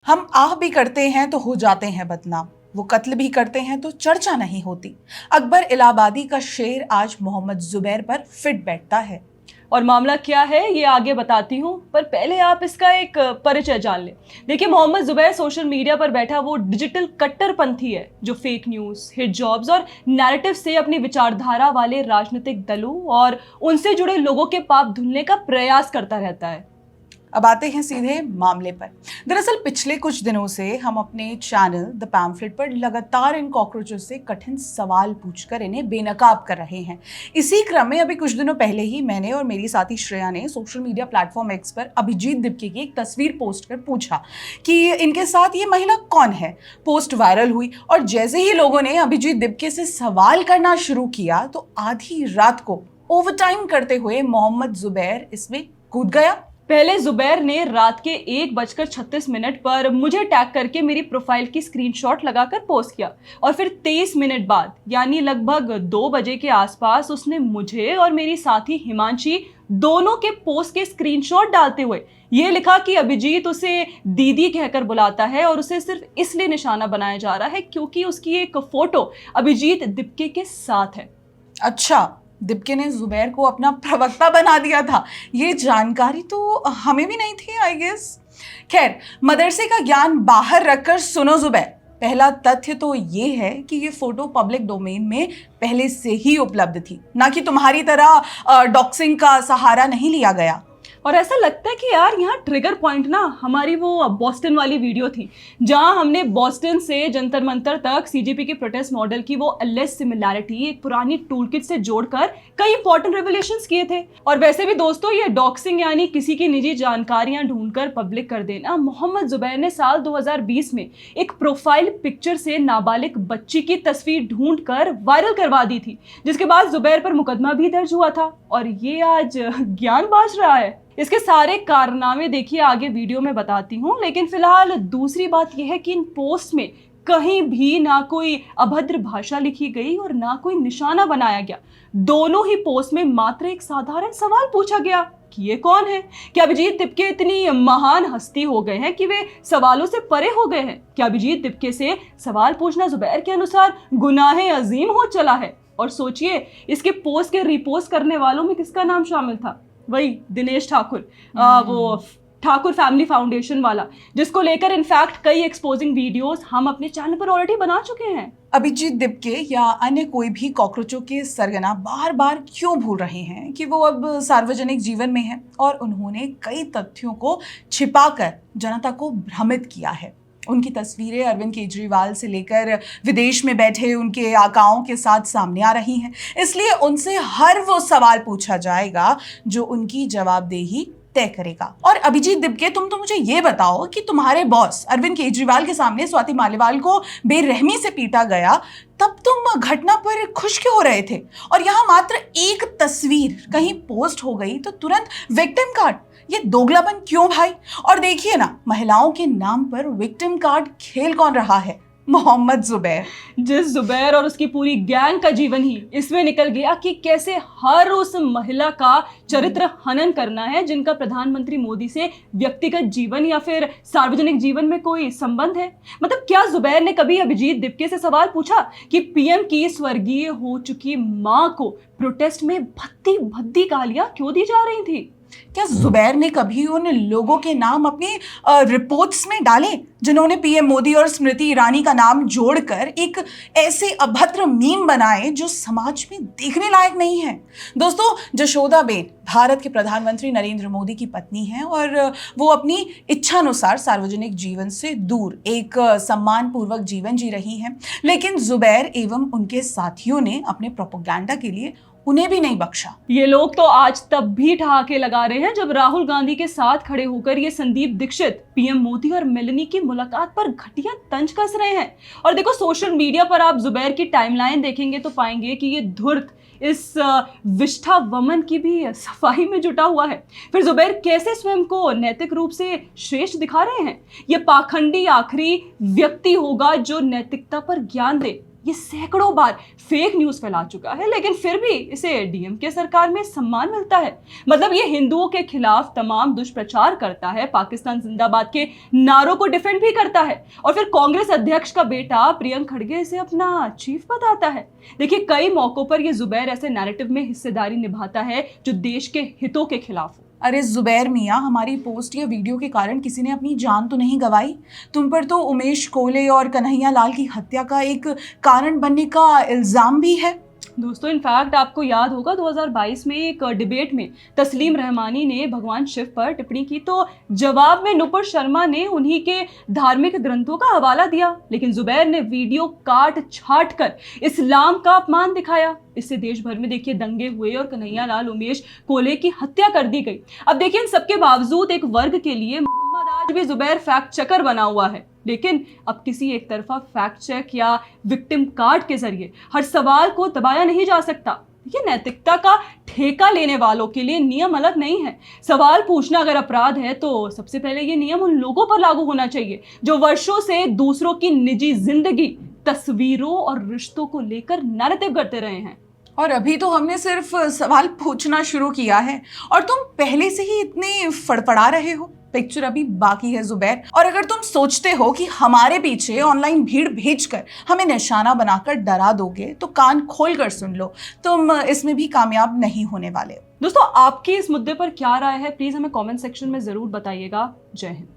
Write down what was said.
हम आह भी करते हैं तो हो जाते हैं बदनाम, वो कत्ल भी करते हैं तो चर्चा नहीं होती। अकबर इलाहाबादी का शेर आज मोहम्मद जुबैर पर फिट बैठता है। और मामला क्या है ये आगे बताती हूँ, पर पहले आप इसका एक परिचय जान लें। देखिए, मोहम्मद जुबैर सोशल मीडिया पर बैठा वो डिजिटल कट्टरपंथी है जो फेक न्यूज़, हिट जॉब्स और नैरेटिव से अपनी विचारधारा वाले राजनीतिक दलों और उनसे जुड़े लोगों के पाप धुलने का प्रयास करता रहता है। अब आते हैं सीधे मामले पर। दरअसल पिछले कुछ दिनों से हम अपने चैनल द पैम्फलेट पर लगातार इन कॉकरोचों से कठिन सवाल पूछकर इन्हें बेनकाब कर रहे हैं। इसी क्रम में अभी कुछ दिनों पहले ही मैंने और मेरी साथी श्रेया ने सोशल मीडिया प्लेटफॉर्म एक्स पर अभिजीत दिपके की एक तस्वीर पोस्ट कर पूछा कि इनके साथ ये महिला कौन है। पोस्ट वायरल हुई और जैसे ही लोगों ने अभिजीत दिपके से सवाल करना शुरू किया तो आधी रात को ओवरटाइम करते हुए मोहम्मद जुबैर इसमें कूद गया। पहले जुबैर ने रात के 1:36 पर मुझे टैग करके मेरी प्रोफाइल की स्क्रीनशॉट लगाकर पोस्ट किया और फिर 23 मिनट बाद यानी लगभग 2 बजे के आसपास उसने मुझे और मेरी साथी हिमांशी दोनों के पोस्ट के स्क्रीनशॉट डालते हुए ये लिखा कि अभिजीत उसे दीदी कहकर बुलाता है और उसे सिर्फ इसलिए निशाना बनाया जा रहा है क्योंकि उसकी एक फोटो अभिजीत दिपके के साथ है। अच्छा, दिपके ने जुबैर को अपना प्रवक्ता बना दिया था। ये जानकारी तो हमें भी नहीं थी आई गेस। खैर, मदरसे का ज्ञान बाहर रखकर सुनो जुबैर। पहला तथ्य तो ये है कि ये फोटो पब्लिक डोमेन में पहले से ही उपलब्ध थी, ना कि तुम्हारी तरह डॉक्सिंग का सहारा नहीं लिया गया। और ऐसा लगता है कि यार यहाँ ट्रिगर पॉइंट ना हमारी वो बॉस्टन वाली वीडियो थी जहां हमने बॉस्टन से जंतर मंतर तक सीजेपी के प्रोटेस्ट मॉडल की वो अलेज सिमिलैरिटी एक पुरानी टूलकिट से जोड़कर कई इंपॉर्टेंट रेवलेशंस किए थे। और वैसे भी दोस्तों, ये डॉक्सिंग यानी किसी की निजी जानकारियां ढूंढकर पब्लिक कर देना, मोहम्मद जुबैर ने साल 2020 में एक प्रोफाइल पिक्चर से नाबालिग बच्ची की तस्वीर ढूंढकर वायरल करवा दी थी, जिसके बाद जुबैर पर मुकदमा भी दर्ज हुआ था और ये आज ज्ञान बांट रहा है। इसके सारे कारनामे देखिए आगे वीडियो में बताती हूँ, लेकिन फिलहाल दूसरी बात यह है कि इन पोस्ट में कहीं भी ना कोई अभद्र भाषा लिखी गई और ना कोई निशाना बनाया गया। दोनों ही पोस्ट में मात्र एक साधारण सवाल पूछा गया कि ये कौन है। क्या अभिजीत दिपके इतनी महान हस्ती हो गए हैं कि वे सवालों से परे हो गए हैं? क्या अभिजीत दिपके से सवाल पूछना जुबैर के अनुसार गुनाहे अजीम हो चला है? और सोचिए, इसके पोस्ट के रिपोस्ट करने वालों में किसका नाम शामिल था? वही दिनेश ठाकुर, वो ठाकुर फैमिली फाउंडेशन वाला, जिसको लेकर इनफैक्ट कई एक्सपोजिंग वीडियोस हम अपने चैनल पर ऑलरेडी बना चुके हैं। अभिजीत दिपके या अन्य कोई भी कॉकरोचों के सरगना बार बार क्यों भूल रहे हैं कि वो अब सार्वजनिक जीवन में हैं और उन्होंने कई तथ्यों को छिपाकर जनता को भ्रमित किया है। उनकी तस्वीरें अरविंद केजरीवाल से लेकर विदेश में बैठे उनके आकाओं के साथ सामने आ रही हैं, इसलिए उनसे हर वो सवाल पूछा जाएगा जो उनकी जवाबदेही तय करेगा। और अभिजीत दिपके, तुम तो मुझे ये बताओ कि तुम्हारे बॉस अरविंद केजरीवाल के सामने स्वाति मालीवाल को बेरहमी से पीटा गया, तब तुम घटना पर खुश क्यों हो रहे थे? और यहाँ मात्र एक तस्वीर कहीं पोस्ट हो गई तो तुरंत विक्टिम कार्ड। ये दोगलापन क्यों भाई? और देखिए ना, महिलाओं के नाम पर विक्टिम कार्ड खेल कौन रहा है? मोहम्मद जुबैर। जिस जुबैर और उसकी पूरी गैंग का जीवन ही इसमें निकल गया कि कैसे हर उस महिला का चरित्र हनन करना है जिनका प्रधानमंत्री मोदी से व्यक्तिगत जीवन या फिर सार्वजनिक जीवन में कोई संबंध है। मतलब क्या जुबैर ने कभी अभिजीत दिपके से सवाल पूछा कि पीएम की स्वर्गीय हो चुकी मां को प्रोटेस्ट में भद्दी भद्दी गालियां क्यों दी जा रही थी? क्या जुबैर ने कभी उन लोगों के नाम अपनी रिपोर्ट्स में डाले जिन्होंने पीएम मोदी और स्मृति ईरानी का नाम जोड़कर एक ऐसे अभद्र मीम बनाए जो समाज में देखने लायक नहीं है? दोस्तों, जशोदाबेन भारत के प्रधानमंत्री नरेंद्र मोदी की पत्नी हैं और वो अपनी इच्छानुसार सार्वजनिक जीवन से दूर एक सम्मानपूर्वक जीवन जी रही हैं। लेकिन जुबैर एवं उनके साथियों ने अपने प्रोपेगेंडा के लिए उन्हें भी नहीं बख्शा। ये लोग तो आज तब भी ठहाके लगा रहे हैं जब राहुल गांधी के साथ खड़े होकर ये संदीप दीक्षित पीएम मोदी और मेलनी की मुलाकात पर घटिया तंज कस रहे हैं। और देखो, सोशल मीडिया पर आप जुबैर की टाइमलाइन देखेंगे तो पाएंगे कि ये धूर्त इस विष्ठा वमन की भी सफाई में जुटा हुआ है। फिर जुबैर कैसे स्वयं को नैतिक रूप से श्रेष्ठ दिखा रहे हैं? ये पाखंडी आखिरी व्यक्ति होगा जो नैतिकता पर ज्ञान दे। ये सैकड़ों बार फेक न्यूज़ फैला चुका है, लेकिन फिर भी इसे डीएमके सरकार में सम्मान मिलता है। मतलब ये हिंदुओं के खिलाफ तमाम दुष्प्रचार करता है, पाकिस्तान जिंदाबाद के नारों को डिफेंड भी करता है, और फिर कांग्रेस अध्यक्ष का बेटा प्रियंक खड़गे इसे अपना चीफ बताता है। देखिए, कई मौकों पर ये जुबैर ऐसे नैरेटिव में हिस्सेदारी निभाता है जो देश के हितों के खिलाफ हो। अरे जुबैर मियाँ, हमारी पोस्ट या वीडियो के कारण किसी ने अपनी जान तो नहीं गंवाई। तुम पर तो उमेश कोले और कन्हैया लाल की हत्या का एक कारण बनने का इल्जाम भी है। दोस्तों, इनफैक्ट आपको याद होगा 2022 में एक डिबेट में तस्लीम रहमानी ने भगवान शिव पर टिप्पणी की, तो जवाब में नुपुर शर्मा ने उन्हीं के धार्मिक ग्रंथों का हवाला दिया, लेकिन जुबैर ने वीडियो काट छाट कर इस्लाम का अपमान दिखाया। इससे देश भर में देखिए दंगे हुए और कन्हैया लाल उमेश कोले की हत्या कर दी गई। अब देखिए, इन सबके बावजूद एक वर्ग के लिए मोहम्मद आज भी जुबैर फैक्ट चेकर बना हुआ है। लेकिन अब किसी एक तरफा फैक्ट चेक या विक्टिम कार्ड के जरिए हर सवाल को दबाया नहीं जा सकता। ये नैतिकता का ठेका लेने वालों के लिए नियम अलग नहीं है। सवाल पूछना अगर अपराध है तो सबसे पहले ये नियम उन लोगों पर लागू होना चाहिए जो वर्षों से दूसरों की निजी जिंदगी, तस्वीरों और रिश्तों को लेकर नैरेटिव करते रहे हैं। और अभी तो हमने सिर्फ सवाल पूछना शुरू किया है और तुम पहले से ही इतने फड़फड़ा रहे हो। पिक्चर अभी बाकी है जुबैर, और अगर तुम सोचते हो कि हमारे पीछे ऑनलाइन भीड़ भेजकर हमें निशाना बनाकर डरा दोगे तो कान खोल कर सुन लो, तुम इसमें भी कामयाब नहीं होने वाले। दोस्तों, आपकी इस मुद्दे पर क्या राय है, प्लीज हमें कमेंट सेक्शन में जरूर बताइएगा। जय हिंद।